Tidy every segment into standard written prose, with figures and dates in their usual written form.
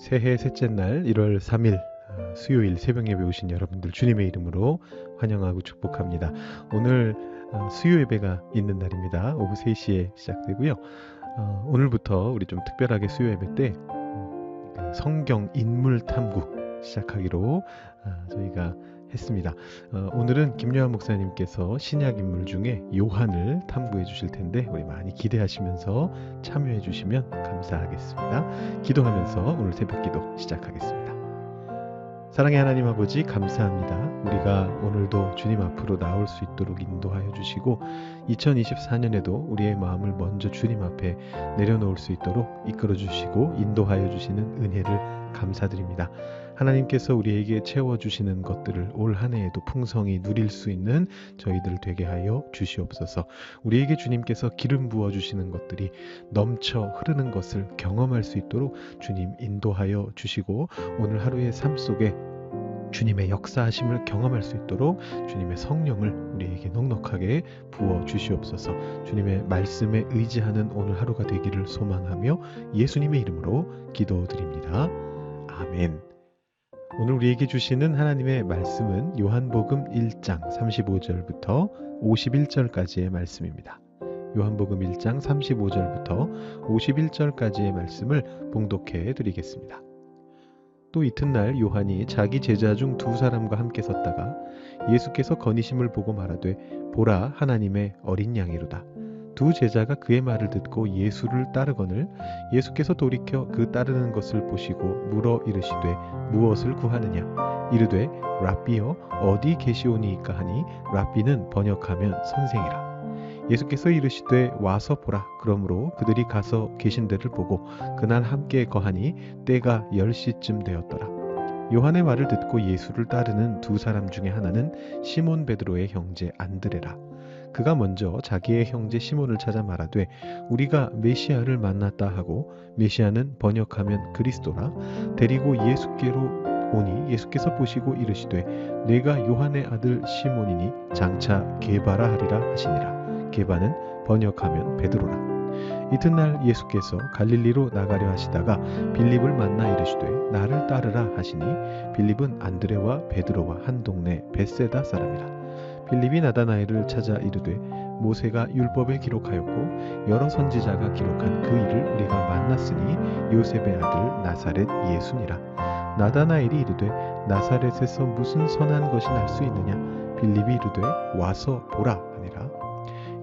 새해 셋째 날 1월 3일 수요일 새벽 예배 오신 여러분들 주님의 이름으로 환영하고 축복합니다. 오늘 수요 예배가 있는 날입니다. 오후 3시에 시작되고요. 오늘부터 우리 좀 특별하게 수요 예배 때 성경 인물 탐구 시작하기로 저희가 했습니다. 오늘은 김요한 목사님께서 신약 인물 중에 요한을 탐구해 주실 텐데 우리 많이 기대하시면서 참여해 주시면 감사하겠습니다. 기도하면서 오늘 새벽 기도 시작하겠습니다. 사랑의 하나님 아버지 감사합니다. 우리가 오늘도 주님 앞으로 나올 수 있도록 인도하여 주시고 2024년에도 우리의 마음을 먼저 주님 앞에 내려놓을 수 있도록 이끌어 주시고 인도하여 주시는 은혜를 감사드립니다. 하나님께서 우리에게 채워주시는 것들을 올 한 해에도 풍성히 누릴 수 있는 저희들 되게 하여 주시옵소서. 우리에게 주님께서 기름 부어주시는 것들이 넘쳐 흐르는 것을 경험할 수 있도록 주님 인도하여 주시고 오늘 하루의 삶 속에 주님의 역사하심을 경험할 수 있도록 주님의 성령을 우리에게 넉넉하게 부어 주시옵소서. 주님의 말씀에 의지하는 오늘 하루가 되기를 소망하며 예수님의 이름으로 기도드립니다. 아멘. 오늘 우리에게 주시는 하나님의 말씀은 요한복음 1장 35절부터 51절까지의 말씀입니다. 요한복음 1장 35절부터 51절까지의 말씀을 봉독해 드리겠습니다. 또 이튿날 요한이 자기 제자 중 두 사람과 함께 섰다가 예수께서 거니심을 보고 말하되 보라 하나님의 어린 양이로다. 두 제자가 그의 말을 듣고 예수를 따르거늘 예수께서 돌이켜 그 따르는 것을 보시고 물어 이르시되 무엇을 구하느냐 이르되 랍비여 어디 계시오니이까 하니 랍비는 번역하면 선생이라. 예수께서 이르시되 와서 보라. 그러므로 그들이 가서 계신 데를 보고 그날 함께 거하니 때가 10시쯤 되었더라. 요한의 말을 듣고 예수를 따르는 두 사람 중에 하나는 시몬 베드로의 형제 안드레라. 그가 먼저 자기의 형제 시몬을 찾아 말하되 우리가 메시아를 만났다 하고 메시아는 번역하면 그리스도라. 데리고 예수께로 오니 예수께서 보시고 이르시되 내가 요한의 아들 시몬이니 장차 게바라 하리라 하시니라. 게바는 번역하면 베드로라. 이튿날 예수께서 갈릴리로 나가려 하시다가 빌립을 만나 이르시되 나를 따르라 하시니 빌립은 안드레와 베드로와 한 동네 벳세다 사람이라. 빌립이 나다나엘을 찾아 이르되 모세가 율법에 기록하였고 여러 선지자가 기록한 그 일을 우리가 만났으니 요셉의 아들 나사렛 예수니라. 나다나엘이 이르되 나사렛에서 무슨 선한 것이 날 수 있느냐. 빌립이 이르되 와서 보라 하니라.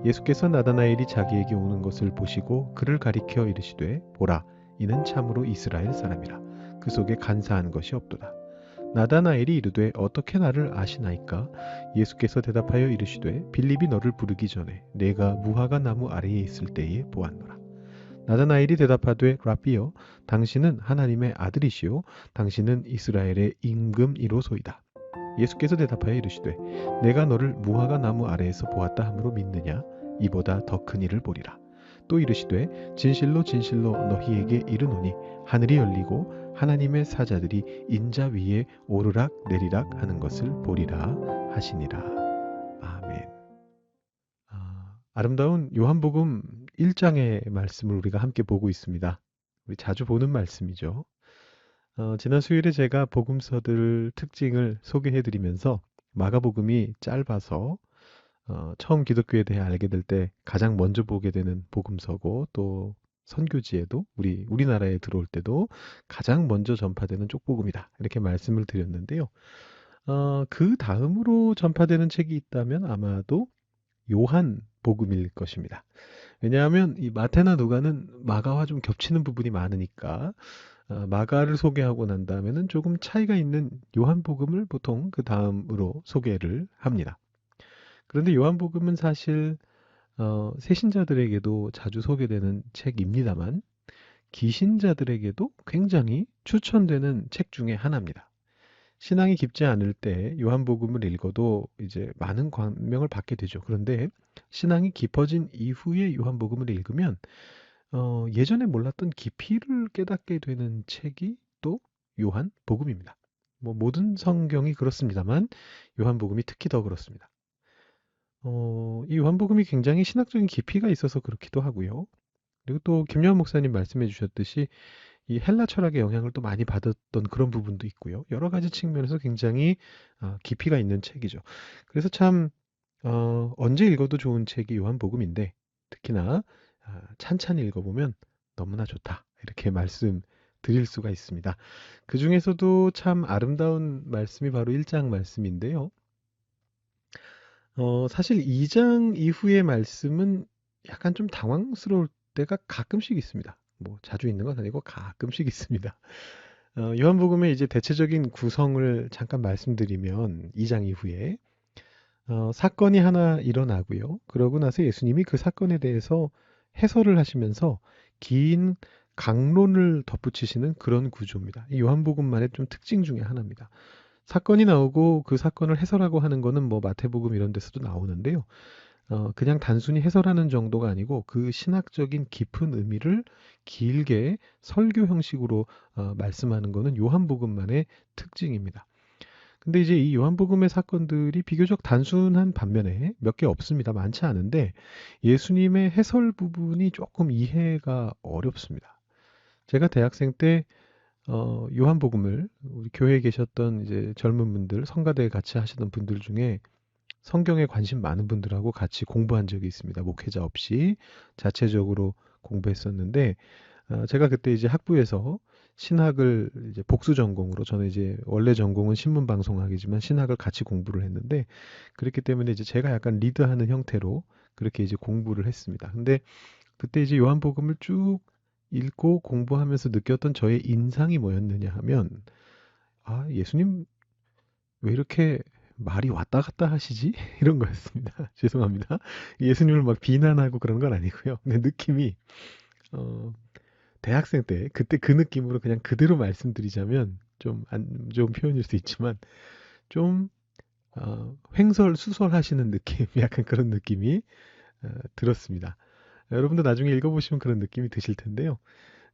예수께서 나다나엘이 자기에게 오는 것을 보시고 그를 가리켜 이르시되 보라 이는 참으로 이스라엘 사람이라. 그 속에 간사한 것이 없도다. 나다나엘이 이르되 어떻게 나를 아시나이까. 예수께서 대답하여 이르시되 빌립이 너를 부르기 전에 내가 무화과 나무 아래에 있을 때에 보았노라. 나다나엘이 대답하되 랍비여 당신은 하나님의 아들이시요 당신은 이스라엘의 임금이로소이다. 예수께서 대답하여 이르시되 내가 너를 무화과 나무 아래에서 보았다 함으로 믿느냐. 이보다 더 큰 일을 보리라. 또 이르시되 진실로 진실로 너희에게 이르노니 하늘이 열리고 하나님의 사자들이 인자 위에 오르락 내리락 하는 것을 보리라 하시니라. 아멘. 아름다운 요한복음 1장의 말씀을 우리가 함께 보고 있습니다. 우리 자주 보는 말씀이죠. 지난 수요일에 제가 복음서들 특징을 소개해드리면서 마가복음이 짧아서 처음 기독교에 대해 알게 될 때 가장 먼저 보게 되는 복음서고 또 선교지에도 우리나라에 들어올 때도 가장 먼저 전파되는 쪽복음이다 이렇게 말씀을 드렸는데요. 그 다음으로 전파되는 책이 있다면 아마도 요한 복음일 것입니다. 왜냐하면 이 마태나 누가는 마가와 좀 겹치는 부분이 많으니까 마가를 소개하고 난 다음에는 조금 차이가 있는 요한복음을 보통 그 다음으로 소개를 합니다. 그런데 요한복음은 사실 새신자들에게도 자주 소개되는 책입니다만 기신자들에게도 굉장히 추천되는 책 중에 하나입니다. 신앙이 깊지 않을 때 요한복음을 읽어도 이제 많은 감명을 받게 되죠. 그런데 신앙이 깊어진 이후에 요한복음을 읽으면 예전에 몰랐던 깊이를 깨닫게 되는 책이 또 요한복음입니다. 뭐 모든 성경이 그렇습니다만 요한복음이 특히 더 그렇습니다. 이 요한복음이 굉장히 신학적인 깊이가 있어서 그렇기도 하고요. 그리고 또 김요한 목사님 말씀해 주셨듯이 이 헬라 철학의 영향을 또 많이 받았던 그런 부분도 있고요. 여러 가지 측면에서 굉장히 깊이가 있는 책이죠. 그래서 참 언제 읽어도 좋은 책이 요한복음인데 특히나 찬찬히 읽어보면 너무나 좋다. 이렇게 말씀드릴 수가 있습니다. 그 중에서도 참 아름다운 말씀이 바로 1장 말씀인데요. 사실 2장 이후의 말씀은 약간 좀 당황스러울 때가 가끔씩 있습니다. 뭐 자주 있는 건 아니고 가끔씩 있습니다. 요한복음의 이제 대체적인 구성을 잠깐 말씀드리면 2장 이후에 사건이 하나 일어나고요. 그러고 나서 예수님이 그 사건에 대해서 해설을 하시면서 긴 강론을 덧붙이시는 그런 구조입니다. 이 요한복음만의 좀 특징 중에 하나입니다. 사건이 나오고 그 사건을 해설하고 하는 거는 뭐 마태복음 이런 데서도 나오는데요. 그냥 단순히 해설하는 정도가 아니고 그 신학적인 깊은 의미를 길게 설교 형식으로 말씀하는 거는 요한복음만의 특징입니다. 근데 이제 이 요한복음의 사건들이 비교적 단순한 반면에 몇 개 없습니다. 많지 않은데 예수님의 해설 부분이 조금 이해가 어렵습니다. 제가 대학생 때 요한복음을 우리 교회에 계셨던 이제 젊은 분들, 성가대 같이 하시던 분들 중에 성경에 관심 많은 분들하고 같이 공부한 적이 있습니다. 목회자 없이 자체적으로 공부했었는데 제가 그때 이제 학부에서 신학을 이제 복수 전공으로 저는 이제 원래 전공은 신문방송학이지만 신학을 같이 공부를 했는데 그렇기 때문에 이제 제가 약간 리드하는 형태로 그렇게 이제 공부를 했습니다. 근데 그때 이제 요한복음을 쭉 읽고 공부하면서 느꼈던 저의 인상이 뭐였느냐 하면 예수님 왜 이렇게 말이 왔다 갔다 하시지? 이런 거였습니다. 죄송합니다. 예수님을 막 비난하고 그런 건 아니고요. 근데 느낌이 어, 대학생 때 그때 그 느낌으로 그냥 그대로 말씀드리자면 좀 안 좋은 표현일 수 있지만 좀 횡설수설하시는 느낌, 약간 그런 느낌이 들었습니다. 여러분도 나중에 읽어보시면 그런 느낌이 드실 텐데요.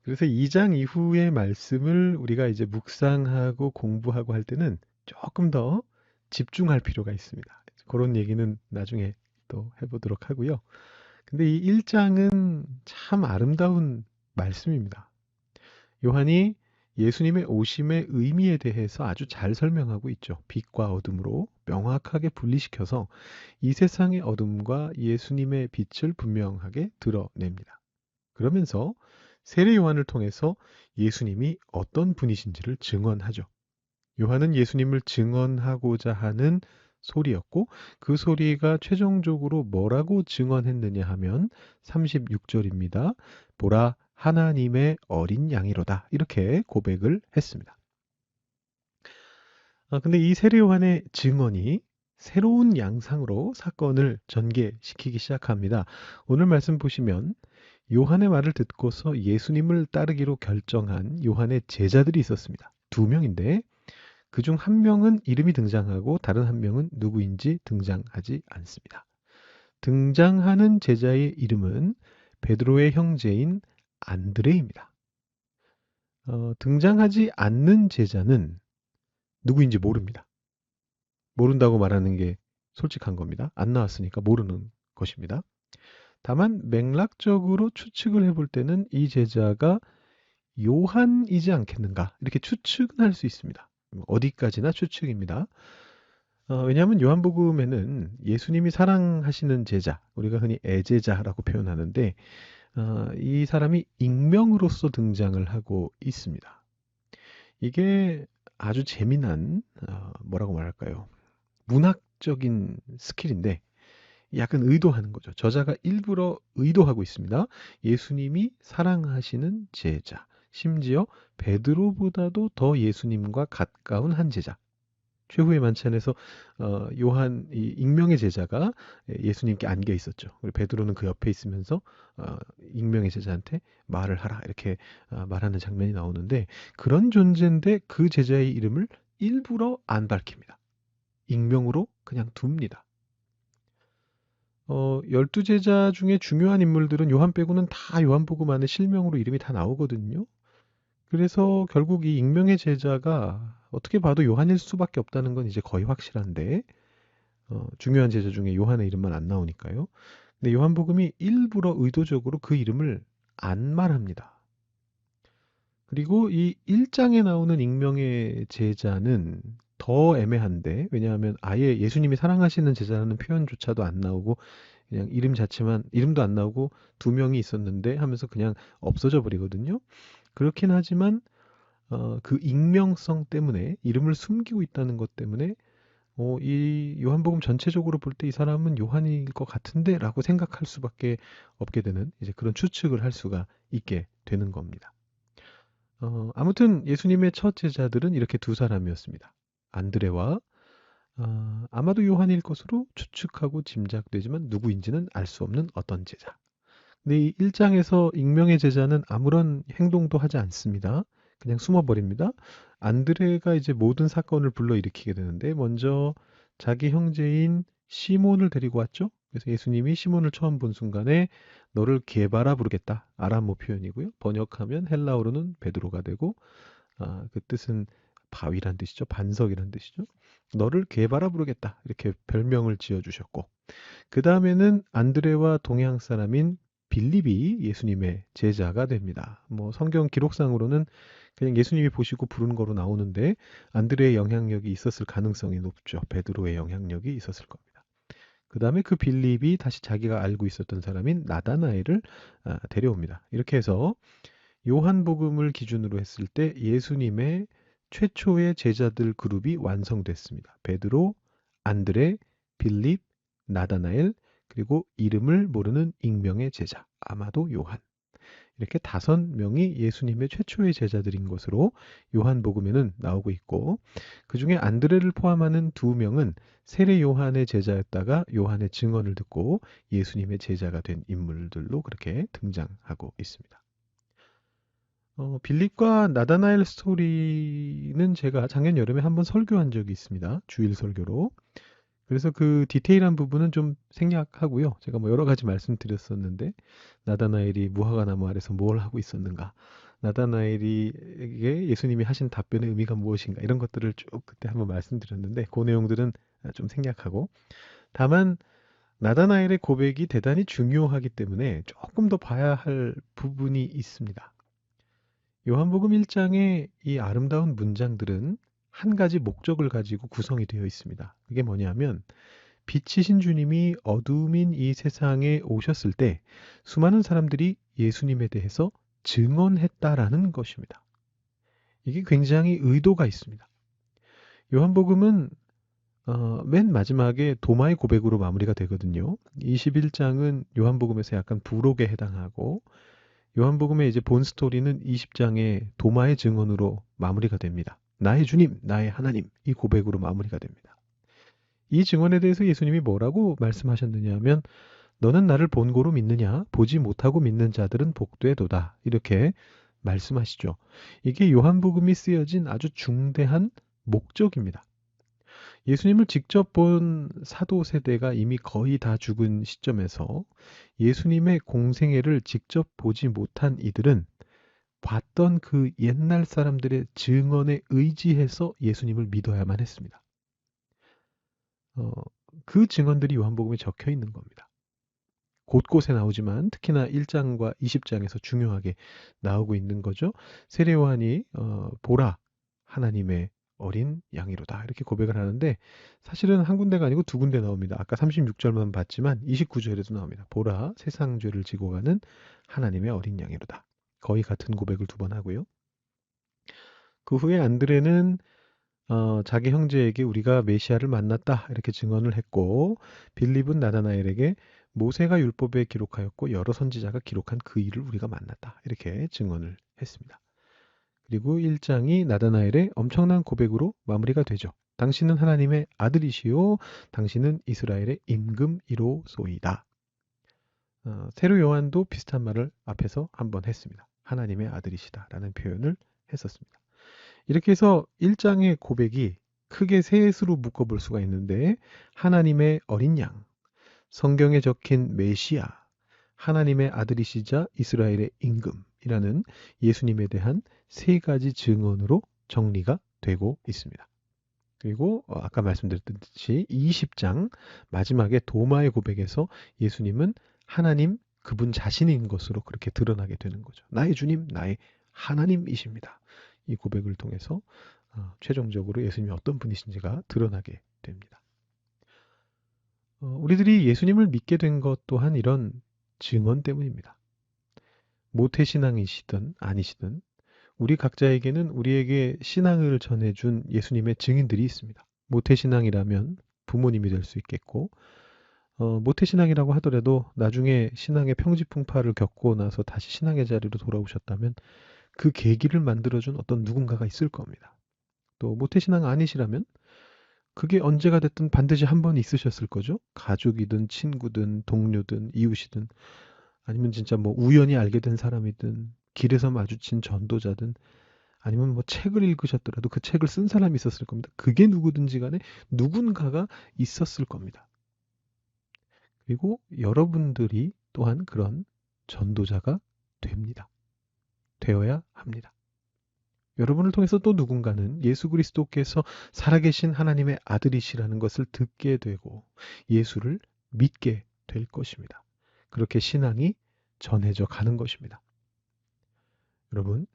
그래서 2장 이후의 말씀을 우리가 이제 묵상하고 공부하고 할 때는 조금 더 집중할 필요가 있습니다. 그런 얘기는 나중에 또 해보도록 하고요. 근데 이 1장은 참 아름다운 말씀입니다. 요한이 예수님의 오심의 의미에 대해서 아주 잘 설명하고 있죠. 빛과 어둠으로 명확하게 분리시켜서 이 세상의 어둠과 예수님의 빛을 분명하게 드러냅니다. 그러면서 세례 요한을 통해서 예수님이 어떤 분이신지를 증언하죠. 요한은 예수님을 증언하고자 하는 소리였고 그 소리가 최종적으로 뭐라고 증언했느냐 하면 36절입니다. 보라 하나님의 어린 양이로다. 이렇게 고백을 했습니다. 근데 이 세례 요한의 증언이 새로운 양상으로 사건을 전개시키기 시작합니다. 오늘 말씀 보시면 요한의 말을 듣고서 예수님을 따르기로 결정한 요한의 제자들이 있었습니다. 두 명인데 그중 한 명은 이름이 등장하고 다른 한 명은 누구인지 등장하지 않습니다. 등장하는 제자의 이름은 베드로의 형제인 안드레입니다. 등장하지 않는 제자는 누구인지 모릅니다. 모른다고 말하는 게 솔직한 겁니다. 안 나왔으니까 모르는 것입니다. 다만 맥락적으로 추측을 해볼 때는 이 제자가 요한이지 않겠는가 이렇게 추측은 할 수 있습니다. 어디까지나 추측입니다. 왜냐하면 요한복음에는 예수님이 사랑하시는 제자, 우리가 흔히 애제자라고 표현하는데 이 사람이 익명으로서 등장을 하고 있습니다. 이게 아주 재미난 뭐라고 말할까요? 문학적인 스킬인데 약간 의도하는 거죠. 저자가 일부러 의도하고 있습니다. 예수님이 사랑하시는 제자, 심지어 베드로보다도 더 예수님과 가까운 한 제자. 최후의 만찬에서 요한 이 익명의 제자가 예수님께 안겨 있었죠. 그리고 베드로는 그 옆에 있으면서 익명의 제자한테 말을 하라 이렇게 말하는 장면이 나오는데 그런 존재인데 그 제자의 이름을 일부러 안 밝힙니다. 익명으로 그냥 둡니다. 12제자 중에 중요한 인물들은 요한 빼고는 다 요한복음 안에 실명으로 이름이 다 나오거든요. 그래서 결국 이 익명의 제자가 어떻게 봐도 요한일 수밖에 없다는 건 이제 거의 확실한데 중요한 제자 중에 요한의 이름만 안 나오니까요. 근데 요한복음이 일부러 의도적으로 그 이름을 안 말합니다. 그리고 이 1장에 나오는 익명의 제자는 더 애매한데, 왜냐하면 아예 예수님이 사랑하시는 제자라는 표현조차도 안 나오고 그냥 이름 자체만, 이름도 안 나오고 두 명이 있었는데 하면서 그냥 없어져 버리거든요. 그렇긴 하지만 그 익명성 때문에, 이름을 숨기고 있다는 것 때문에 이 요한복음 전체적으로 볼 때 이 사람은 요한일 것 같은데라고 생각할 수밖에 없게 되는, 이제 그런 추측을 할 수가 있게 되는 겁니다. 아무튼 예수님의 첫 제자들은 이렇게 두 사람이었습니다. 안드레와 아마도 요한일 것으로 추측하고 짐작되지만 누구인지는 알 수 없는 어떤 제자. 근데 이 1장에서 익명의 제자는 아무런 행동도 하지 않습니다. 그냥 숨어버립니다. 안드레가 이제 모든 사건을 불러일으키게 되는데, 먼저 자기 형제인 시몬을 데리고 왔죠. 그래서 예수님이 시몬을 처음 본 순간에 너를 게바라 부르겠다. 아람어 표현이고요. 번역하면 헬라어로는 베드로가 되고, 그 뜻은 바위란 뜻이죠. 반석이란 뜻이죠. 너를 게바라 부르겠다. 이렇게 별명을 지어주셨고, 그 다음에는 안드레와 동양 사람인 빌립이 예수님의 제자가 됩니다. 뭐 성경 기록상으로는 그냥 예수님이 보시고 부른 거로 나오는데, 안드레의 영향력이 있었을 가능성이 높죠. 베드로의 영향력이 있었을 겁니다. 그 다음에 그 빌립이 다시 자기가 알고 있었던 사람인 나다나엘을 데려옵니다. 이렇게 해서 요한복음을 기준으로 했을 때 예수님의 최초의 제자들 그룹이 완성됐습니다. 베드로, 안드레, 빌립, 나다나엘, 그리고 이름을 모르는 익명의 제자, 아마도 요한. 이렇게 5명이 예수님의 최초의 제자들인 것으로 요한복음에는 나오고 있고, 그 중에 안드레를 포함하는 2명은 세례 요한의 제자였다가 요한의 증언을 듣고 예수님의 제자가 된 인물들로 그렇게 등장하고 있습니다. 빌립과 나다나엘 스토리는 제가 작년 여름에 한번 설교한 적이 있습니다. 주일 설교로. 그래서 그 디테일한 부분은 좀 생략하고요. 제가 뭐 여러 가지 말씀드렸었는데, 나다나엘이 무화과 나무 아래서 뭘 하고 있었는가, 나다나엘에게 예수님이 하신 답변의 의미가 무엇인가, 이런 것들을 쭉 그때 한번 말씀드렸는데, 그 내용들은 좀 생략하고, 다만 나다나엘의 고백이 대단히 중요하기 때문에 조금 더 봐야 할 부분이 있습니다. 요한복음 1장의 이 아름다운 문장들은 한 가지 목적을 가지고 구성이 되어 있습니다. 그게 뭐냐면, 빛이신 주님이 어둠인 이 세상에 오셨을 때 수많은 사람들이 예수님에 대해서 증언했다라는 것입니다. 이게 굉장히 의도가 있습니다. 요한복음은 맨 마지막에 도마의 고백으로 마무리가 되거든요. 21장은 요한복음에서 약간 부록에 해당하고, 요한복음의 이제 본 스토리는 20장의 도마의 증언으로 마무리가 됩니다. 나의 주님, 나의 하나님, 이 고백으로 마무리가 됩니다. 이 증언에 대해서 예수님이 뭐라고 말씀하셨느냐 하면, 너는 나를 본고로 믿느냐? 보지 못하고 믿는 자들은 복되도다. 이렇게 말씀하시죠. 이게 요한복음이 쓰여진 아주 중대한 목적입니다. 예수님을 직접 본 사도 세대가 이미 거의 다 죽은 시점에서 예수님의 공생애를 직접 보지 못한 이들은 봤던 그 옛날 사람들의 증언에 의지해서 예수님을 믿어야만 했습니다. 그 증언들이 요한복음에 적혀 있는 겁니다. 곳곳에 나오지만 특히나 1장과 20장에서 중요하게 나오고 있는 거죠. 세례 요한이 보라, 하나님의 어린 양이로다, 이렇게 고백을 하는데, 사실은 한 군데가 아니고 2군데 나옵니다. 아까 36절만 봤지만 29절에도 나옵니다. 보라, 세상 죄를 지고 가는 하나님의 어린 양이로다. 거의 같은 고백을 2번 하고요. 그 후에 안드레는 자기 형제에게 우리가 메시아를 만났다, 이렇게 증언을 했고, 빌립은 나다나엘에게 모세가 율법에 기록하였고 여러 선지자가 기록한 그 일을 우리가 만났다, 이렇게 증언을 했습니다. 그리고 1장이 나다나엘의 엄청난 고백으로 마무리가 되죠. 당신은 하나님의 아들이시요 당신은 이스라엘의 임금이로소이다. 세례 요한도 비슷한 말을 앞에서 한번 했습니다. 하나님의 아들이시다라는 표현을 했었습니다. 이렇게 해서 1장의 고백이 크게 셋으로 묶어볼 수가 있는데, 하나님의 어린 양, 성경에 적힌 메시아, 하나님의 아들이시자 이스라엘의 임금이라는 예수님에 대한 3가지 증언으로 정리가 되고 있습니다. 그리고 아까 말씀드렸듯이 20장 마지막에 도마의 고백에서 예수님은 하나님, 그분 자신인 것으로 그렇게 드러나게 되는 거죠. 나의 주님, 나의 하나님이십니다. 이 고백을 통해서 최종적으로 예수님이 어떤 분이신지가 드러나게 됩니다. 우리들이 예수님을 믿게 된 것 또한 이런 증언 때문입니다. 모태신앙이시든 아니시든 우리 각자에게는 우리에게 신앙을 전해준 예수님의 증인들이 있습니다. 모태신앙이라면 부모님이 될 수 있겠고, 모태신앙이라고 하더라도 나중에 신앙의 평지풍파를 겪고 나서 다시 신앙의 자리로 돌아오셨다면 그 계기를 만들어준 어떤 누군가가 있을 겁니다. 또 모태신앙 아니시라면 그게 언제가 됐든 반드시 한 번 있으셨을 거죠. 가족이든 친구든 동료든 이웃이든 아니면 진짜 뭐 우연히 알게 된 사람이든 길에서 마주친 전도자든 아니면 뭐 책을 읽으셨더라도 그 책을 쓴 사람이 있었을 겁니다. 그게 누구든지 간에 누군가가 있었을 겁니다. 그리고 여러분들이 또한 그런 전도자가 됩니다. 되어야 합니다. 여러분을 통해서 또 누군가는 예수 그리스도께서 살아계신 하나님의 아들이시라는 것을 듣게 되고 예수를 믿게 될 것입니다. 그렇게 신앙이 전해져 가는 것입니다. 여러분,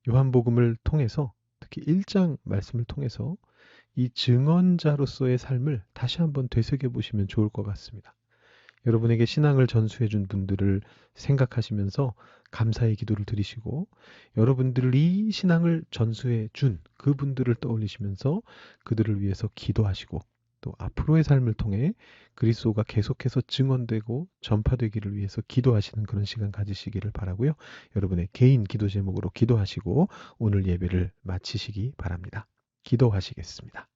요한복음을 통해서 특히 1장 말씀을 통해서 이 증언자로서의 삶을 다시 한번 되새겨 보시면 좋을 것 같습니다. 여러분에게 신앙을 전수해 준 분들을 생각하시면서 감사의 기도를 드리시고 여러분들이 신앙을 전수해 준 그분들을 떠올리시면서 그들을 위해서 기도하시고 또 앞으로의 삶을 통해 그리스도가 계속해서 증언되고 전파되기를 위해서 기도하시는 그런 시간 가지시기를 바라고요. 여러분의 개인 기도 제목으로 기도하시고 오늘 예배를 마치시기 바랍니다. 기도하시겠습니다.